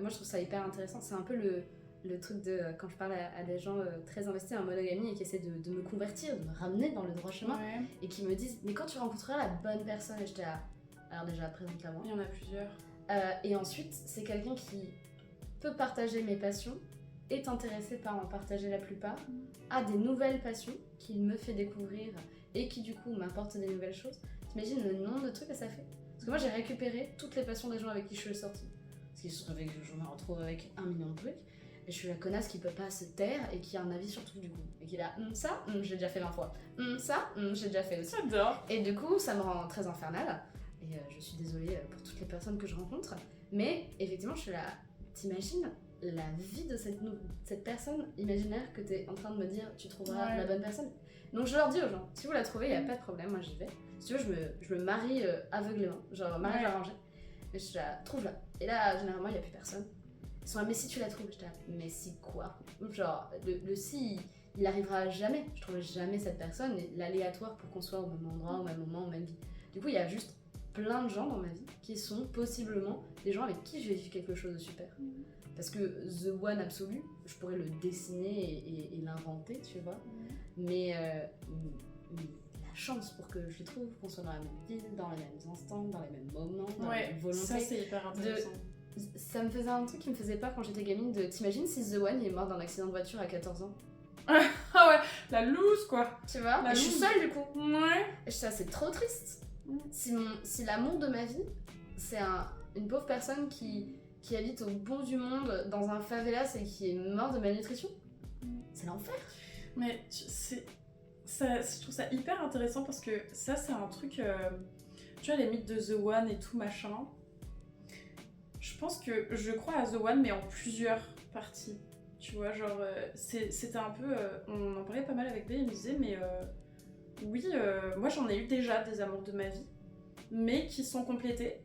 moi je trouve ça hyper intéressant. C'est un peu le truc de quand je parle à des gens très investis en monogamie et qui essaient de me convertir, de me ramener dans le droit chemin et qui me disent mais quand tu rencontreras la bonne personne, et j'étais là, alors déjà présente-la moi. Il y en a plusieurs. Et ensuite c'est quelqu'un qui peut partager mes passions, est intéressé par en partager la plupart, a des nouvelles passions qu'il me fait découvrir et qui du coup m'apportent des nouvelles choses. T'imagines le nombre de trucs que ça fait? Parce que moi j'ai récupéré toutes les passions des gens avec qui je suis sortie. Parce qu'il se trouve que je me retrouve avec 1 million de trucs. Et je suis la connasse qui peut pas se taire et qui a un avis sur tout du coup. Et qui est là, ça, j'ai déjà fait 20 fois. Ça, j'ai déjà fait aussi. J'adore. Et du coup, ça me rend très infernale. Et je suis désolée pour toutes les personnes que je rencontre. Mais effectivement, je suis là, t'imagines la vie de cette personne imaginaire que t'es en train de me dire, tu trouveras la bonne personne. Donc je leur dis aux gens, si vous la trouvez, il n'y a pas de problème, moi j'y vais. Si tu veux, je me marie aveuglément, genre mariage arrangé. Mais je la trouve là. Et là, généralement, il n'y a plus personne. Ils sont là, mais si tu la trouves, je dis, mais si quoi? Genre, le si, il arrivera jamais. Je trouverai jamais cette personne, et l'aléatoire pour qu'on soit au même endroit, au même moment, au même vie. Du coup, il y a juste plein de gens dans ma vie qui sont possiblement des gens avec qui je vais vivre quelque chose de super. Parce que The One absolu, je pourrais le dessiner et l'inventer, tu vois. Mais la chance pour que je le trouve, qu'on soit dans la même ville, dans les mêmes instants, dans les mêmes moments, dans les mêmes volontés. Ça c'est hyper intéressant. Ça me faisait un truc qui me faisait peur quand j'étais gamine de... T'imagines si The One est mort d'un accident de voiture à 14 ans? Ah ouais, la loose quoi. Tu vois? La Et je suis seule du coup. Ouais. Et ça c'est trop triste. Si l'amour de ma vie, c'est une pauvre personne qui habite au bout du monde dans un favelas et qui est mort de malnutrition, c'est l'enfer. Mais je trouve ça hyper intéressant parce que ça c'est un truc, tu vois les mythes de The One et tout machin, je pense que je crois à The One mais en plusieurs parties, tu vois, genre c'était un peu, on en parlait pas mal avec B, il me disait mais oui, moi j'en ai eu déjà des amours de ma vie, mais qui sont complétés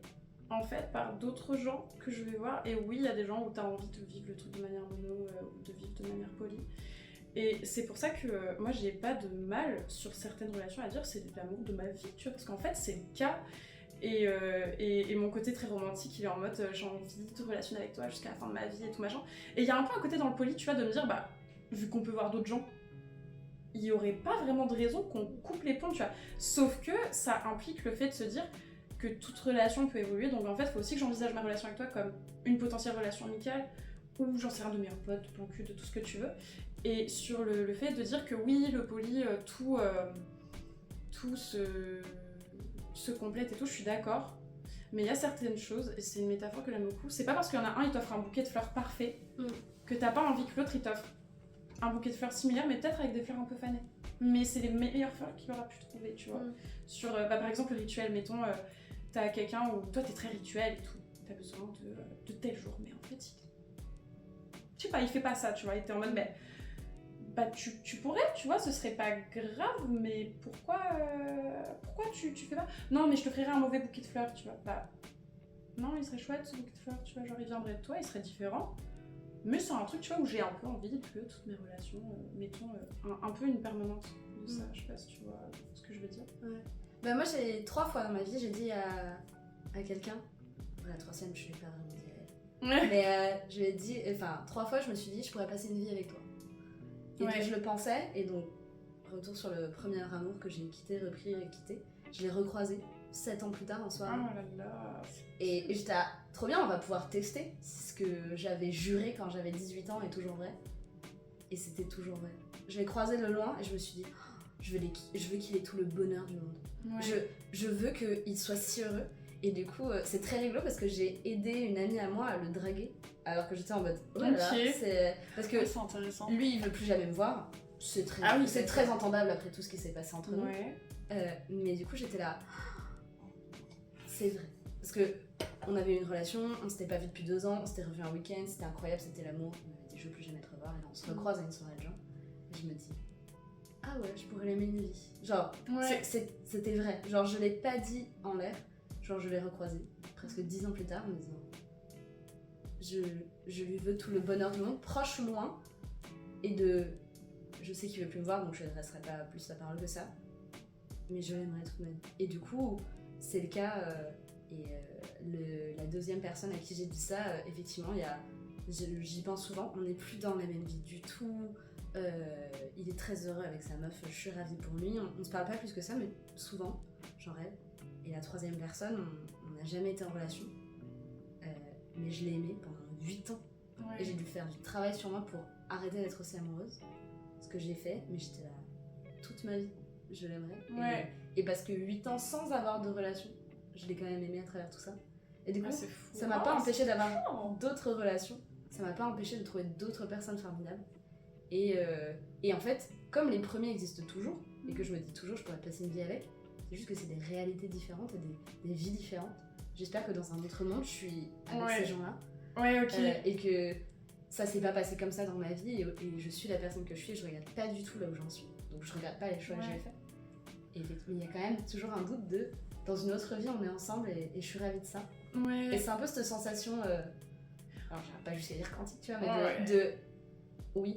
en fait par d'autres gens que je vais voir. Et oui, il y a des gens où t'as envie de vivre le truc de manière mono ou de vivre de manière polie. Et c'est pour ça que moi j'ai pas de mal sur certaines relations à dire c'est l'amour de ma vie, tu vois, parce qu'en fait c'est le cas. Et mon côté très romantique, il est en mode j'ai envie de te relationner avec toi jusqu'à la fin de ma vie et tout machin. Et il y a un peu un côté dans le poli, tu vois, de me dire bah vu qu'on peut voir d'autres gens, il y aurait pas vraiment de raison qu'on coupe les ponts, tu vois. Sauf que ça implique le fait de se dire que toute relation peut évoluer, donc en fait, il faut aussi que j'envisage ma relation avec toi comme une potentielle relation amicale, ou j'en sais rien, de meilleurs potes, de plan cul, de tout ce que tu veux. Et sur le fait de dire que oui, le poly, tout se complète et tout, je suis d'accord. Mais il y a certaines choses, et c'est une métaphore que j'aime beaucoup, c'est pas parce qu'il y en a un, il t'offre un bouquet de fleurs parfait, que t'as pas envie que l'autre, il t'offre un bouquet de fleurs similaire, mais peut-être avec des fleurs un peu fanées. Mais c'est les meilleures fleurs qu'il aura pu trouver, tu vois. Sur, par exemple, le rituel, mettons, t'as quelqu'un où toi t'es très rituel et tout, t'as besoin de tel jour, mais en fait, je sais pas, il fait pas ça, tu vois, il était en mode, mais bah tu pourrais, tu vois, ce serait pas grave, mais pourquoi tu fais pas? Non, mais je te ferais un mauvais bouquet de fleurs, tu vois. Bah, non, il serait chouette ce bouquet de fleurs, tu vois, genre il viendrait de toi, il serait différent. Mais c'est un truc, tu vois, où j'ai un peu envie que toutes mes relations, mettons, un peu une permanence de ça, je sais pas si tu vois ce que je veux dire. Ouais. Bah moi, 3 fois dans ma vie, j'ai dit à quelqu'un, la troisième, je vais pas vraiment dire elle, mais je lui ai dit, enfin, 3 fois, je me suis dit, je pourrais passer une vie avec toi. Et que je le pensais, et donc, retour sur le premier amour que j'ai quitté, repris et quitté, je l'ai recroisé 7 ans plus tard en soirée. Oh là là. Et j'étais trop bien, on va pouvoir tester. C'est ce que j'avais juré quand j'avais 18 ans est toujours vrai. Et c'était toujours vrai. Je l'ai croisé de loin et je me suis dit, oh, je veux qu'il ait tout le bonheur du monde. Ouais. Je veux qu'il soit si heureux. Et du coup, c'est très rigolo parce que j'ai aidé une amie à moi à le draguer. Alors que j'étais en mode, oh là là, c'est... Parce que c'est intéressant. Lui, il veut plus jamais me voir. C'est très entendable après tout ce qui s'est passé entre nous. Mais du coup, j'étais là... C'est vrai. Parce que on avait une relation, on s'était pas vu depuis 2 ans, on s'était revu un week-end, c'était incroyable, c'était l'amour. On m'avait dit je veux plus jamais te revoir, et là on se recroise à une soirée de gens. Et je me dis, ah ouais, je pourrais l'aimer une vie. Genre, c'était vrai. Genre, je l'ai pas dit en l'air. Genre, je l'ai recroisé presque 10 ans plus tard en me disant, je lui veux tout le bonheur du monde, proche ou loin. Et je sais qu'il veut plus me voir, donc je ne dresserai pas plus la parole que ça. Mais je l'aimerai toute ma vie. Et du coup, c'est le cas. Et la deuxième personne à qui j'ai dit ça, effectivement, j'y pense souvent, on n'est plus dans la même vie du tout. Il est très heureux avec sa meuf, je suis ravie pour lui. On se parle pas plus que ça, mais souvent, j'en rêve. Et la troisième personne, on n'a jamais été en relation. Mais je l'ai aimé pendant 8 ans. Ouais. Et j'ai dû faire du travail sur moi pour arrêter d'être aussi amoureuse. Ce que j'ai fait, mais j'étais là toute ma vie. Je l'aimerais. Ouais. Et parce que 8 ans sans avoir de relation, je l'ai quand même aimé à travers tout ça. Et du coup, C'est fou. ça m'a pas empêché d'avoir fou. d'autres relations. Ça m'a pas empêché de trouver d'autres personnes formidables. Et en fait, comme les premiers existent toujours, et que je me dis toujours je pourrais passer une vie avec, c'est juste que c'est des réalités différentes et des vies différentes. J'espère que dans un autre monde, je suis avec ces gens-là. Ouais, ok. Et que ça s'est pas passé comme ça dans ma vie, et je suis la personne que je suis, et je regarde pas du tout là où j'en suis. Donc je regarde pas les choix que j'ai faits. Et effectivement, il y a quand même toujours un doute de, dans une autre vie, on est ensemble, et je suis ravie de ça. Ouais. Et c'est un peu cette sensation, alors j'arrive pas jusqu'à dire quantique, tu vois, mais de oui,